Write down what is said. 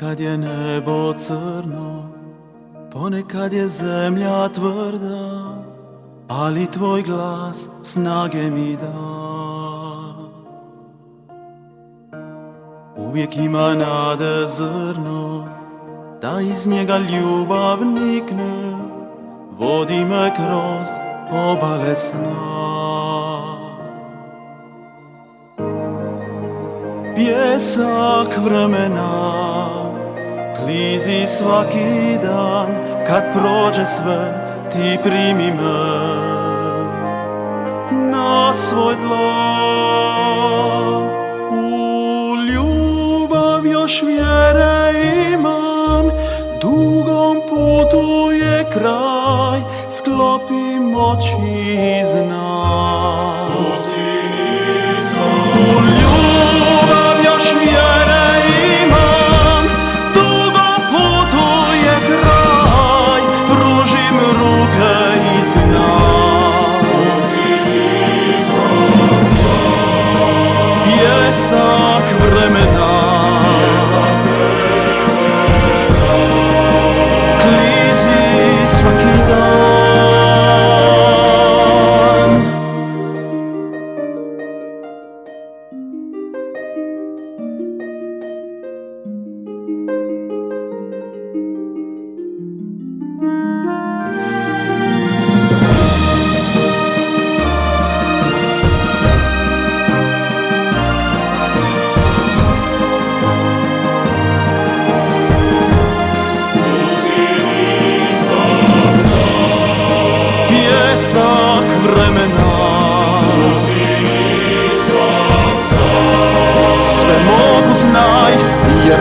Ponekad je nebo crno, ponekad je zemlja tvrda, ali tvoj glas snage mi da. Uvijek ima nade zrno, da iz njega ljubav nikne, vodi me kroz obale sna. Pjesak vremena klizi svaki dan, kad prođe sve ti primi me na svoj dlan. U ljubav još vjere imam, dugom putu je kraj, sklopim oči i znam. U ljubav još vjere imam, dugom putu je kraj, pružim ruke i znam. Pjesak vremena klizi svaki dan. Pjesak vremena sve mogu znaj, jer